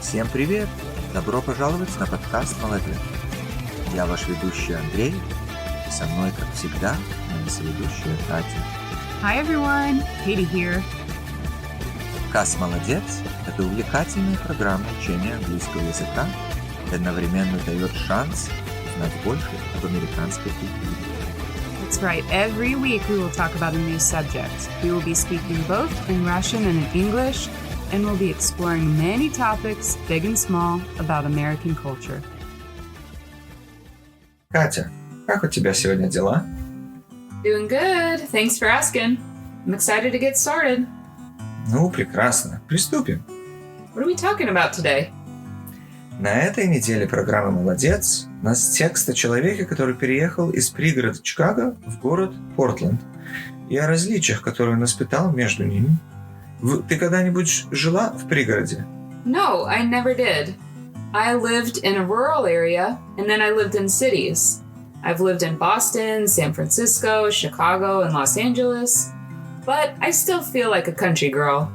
Всем привет! Добро пожаловать на подкаст «Молодец». Я ваш ведущий Андрей, и со мной, как всегда, моя соведущая Катя. Hi everyone, Katie here. Подкаст «Молодец» — это увлекательная программа учения английского языка и одновременно дает шанс узнать больше об американской культуре. That's right. Every week we will talk about a new subject. We will be speaking both in Russian and in English, and we'll be exploring many topics, big and small, about American culture. Катя, как у тебя сегодня дела? Doing good. Thanks for asking. I'm excited to get started. Ну, прекрасно. Приступим. What are we talking about today? На этой неделе программы «Молодец» у нас текст о человеке, который переехал из пригорода Чикаго в город Портленд, и о различиях, которые он испытал между ними. Ты когда-нибудь жила в пригороде? No, I never did. I lived in a rural area, and then I lived in cities. I've lived in Boston, San Francisco, Chicago, and Los Angeles, but I still feel like a country girl.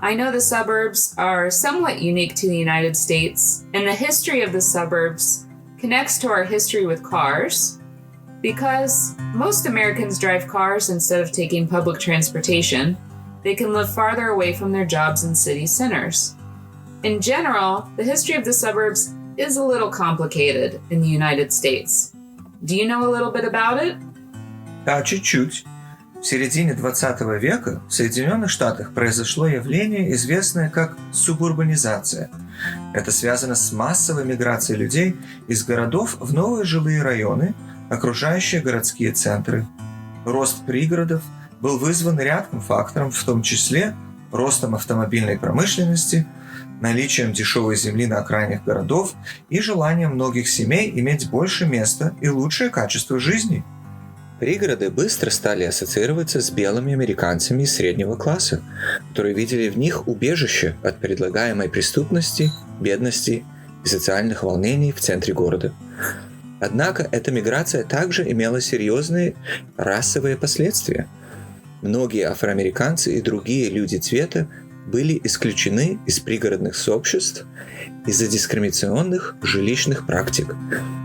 I know the suburbs are somewhat unique to the United States, and the history of the suburbs connects to our history with cars, because most Americans drive cars instead of taking public transportation. They can live farther away from their jobs in city centers. In general, the history of the suburbs is a little complicated in the United States. Do you know a little bit about it? Да, чуть-чуть. В середине 20 века в Соединенных Штатах произошло явление, известное как субурбанизация. Это связано с массовой миграцией людей из городов в новые жилые районы, окружающие городские центры. Рост пригородов был вызван рядом факторов, в том числе ростом автомобильной промышленности, наличием дешевой земли на окраинах городов и желанием многих семей иметь больше места и лучшее качество жизни. Пригороды быстро стали ассоциироваться с белыми американцами из среднего класса, которые видели в них убежище от предлагаемой преступности, бедности и социальных волнений в центре города. Однако эта миграция также имела серьезные расовые последствия. Многие афроамериканцы и другие люди цвета были исключены из пригородных сообществ из-за дискриминационных жилищных практик,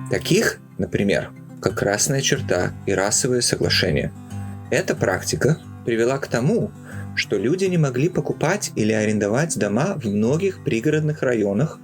таких, например, как красная черта и расовые соглашения. Эта практика привела к тому, что люди не могли покупать или арендовать дома в многих пригородных районах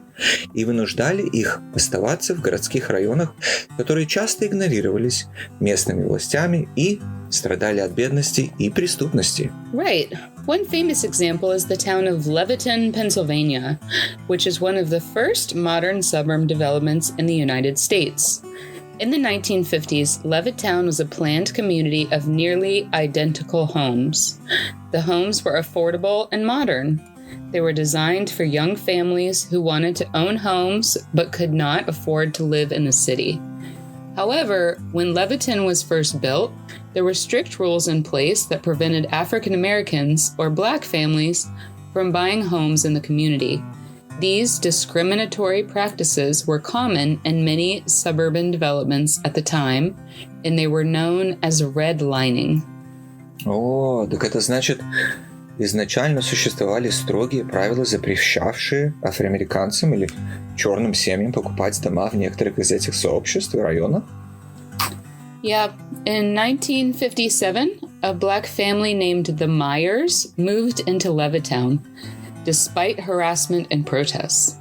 и вынуждали их оставаться в городских районах, которые часто игнорировались местными властями и страдали от бедности и преступности. Right. One famous example is the town of Leviton, Pennsylvania, which is one of the first modern suburban developments in the United States. In the 1950s, Levittown was a planned community of nearly identical homes. The homes were affordable and modern. They were designed for young families who wanted to own homes but could not afford to live in the city. However, when Leviton was first built, there were strict rules in place that prevented African Americans or Black families from buying homes in the community. These discriminatory practices were common in many suburban developments at the time, and they were known as redlining. О, так это значит, изначально существовали строгие правила, запрещавшие афроамериканцам или черным семьям покупать дома в некоторых из этих сообществ и районах? Yeah, in 1957, a Black family named the Myers moved into Levittown, despite harassment and protests.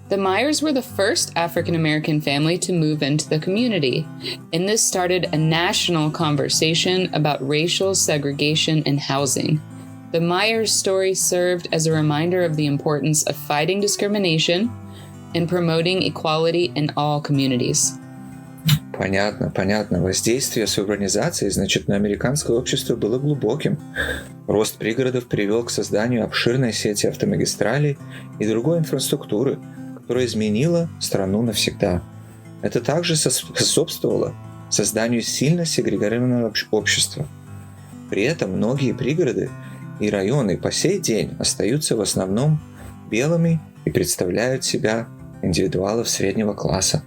The Myers were the first African-American family to move into the community, and this started a national conversation about racial segregation in housing. The Myers story served as a reminder of the importance of fighting discrimination and promoting equality in all communities. Понятно. Воздействие субурбанизации, значит, на американское общество было глубоким. Рост пригородов привел к созданию обширной сети автомагистралей и другой инфраструктуры, которая изменила страну навсегда. Это также способствовало созданию сильно сегрегированного общества. При этом многие пригороды и районы по сей день остаются в основном белыми и представляют себя индивидуалов среднего класса.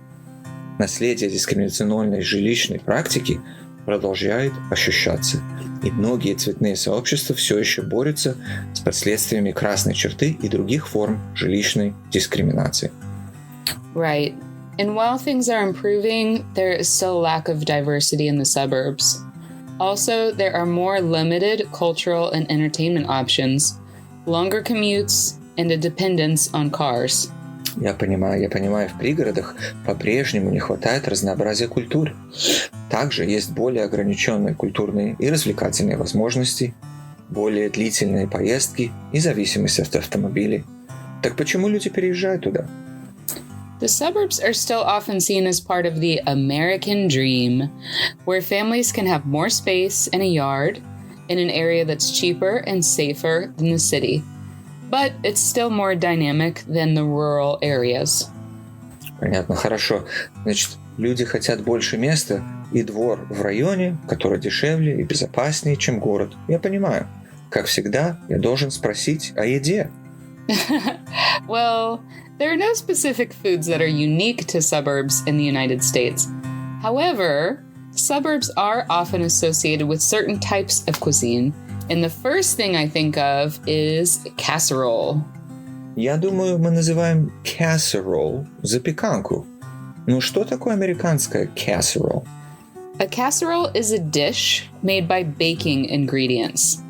Наследие дискриминационной жилищной практики продолжает ощущаться. И многие цветные сообщества все еще борются с последствиями красной черты и других форм жилищной дискриминации. Right. And while things are improving, there is still a lack of diversity in the suburbs. Also, there are more limited cultural and entertainment options, longer commutes, and a dependence on cars. Я понимаю, в пригородах по-прежнему не хватает разнообразия культур. Также есть более ограниченные культурные и развлекательные возможности, более длительные поездки и зависимость от автомобилей. Так почему люди переезжают туда? The suburbs are still often seen as part of the American dream, where families can have more space and a yard in an area that's cheaper and safer than the city. But it's still more dynamic than the rural areas. Понятно, хорошо. Значит, люди хотят больше места и двор в районе, который дешевле и безопаснее, чем город. Я понимаю. Как всегда, я должен спросить о еде. Well, there are no specific foods that are unique to suburbs in the United States. However, suburbs are often associated with certain types of cuisine. And the first thing I think of is casserole. Я думаю, мы называем casserole запеканку. Ну что такое американская casserole? A casserole is a dish made by baking ingredients.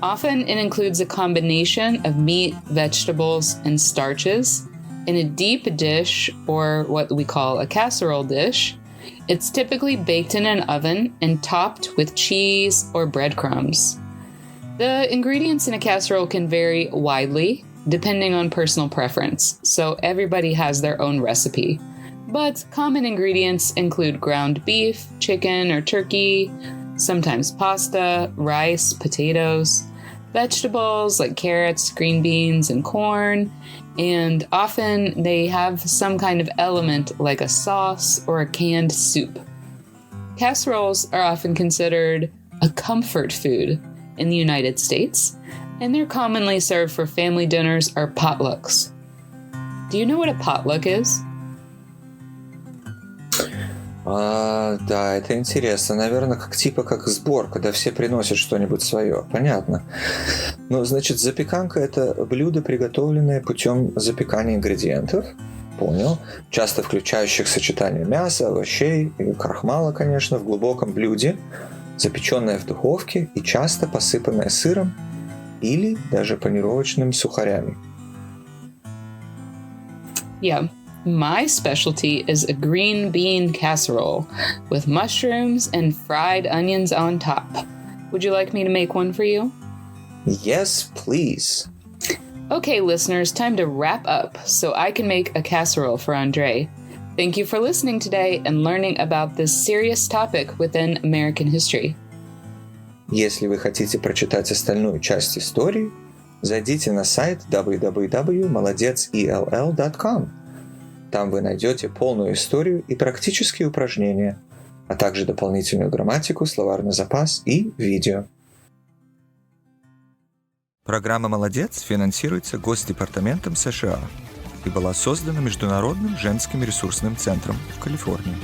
Often it includes a combination of meat, vegetables, and starches in a deep dish, or what we call a casserole dish. It's typically baked in an oven and topped with cheese or breadcrumbs. The ingredients in a casserole can vary widely, depending on personal preference, so everybody has their own recipe. But common ingredients include ground beef, chicken or turkey, sometimes pasta, rice, potatoes, vegetables like carrots, green beans, and corn, and often they have some kind of element like a sauce or a canned soup. Casseroles are often considered a comfort food in the United States, and they're commonly served for family dinners or potlucks. Do you know what a potluck is? Да, это интересно. Наверное, как сбор, когда все приносят что-нибудь свое. Понятно. Ну, значит, запеканка – это блюдо, приготовленное путем запекания ингредиентов. Понял. Часто включающих сочетание мяса, овощей и крахмала, конечно, в глубоком блюде, запеченное в духовке и часто посыпанное сыром или даже панировочными сухарями. Yeah. My specialty is a green bean casserole with mushrooms and fried onions on top. Would you like me to make one for you? Yes, please. Okay, listeners, time to wrap up so I can make a casserole for Andre. Thank you for listening today and learning about this serious topic within American history. Если вы хотите прочитать остальную часть истории, зайдите на сайт www.molodets.com. Там вы найдете полную историю и практические упражнения, а также дополнительную грамматику, словарный запас и видео. Программа «Молодец» финансируется Госдепартаментом США и была создана Международным женским ресурсным центром в Калифорнии.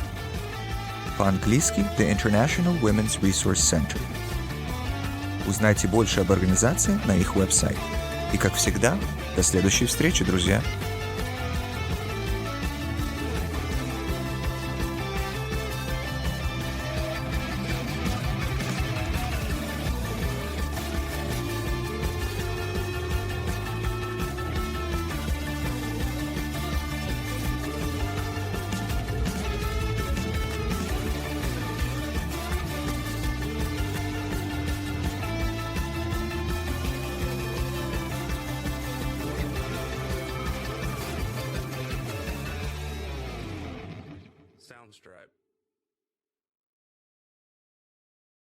По-английски The International Women's Resource Center. Узнайте больше об организации на их веб-сайте. И, как всегда, до следующей встречи, друзья! Soundstripe.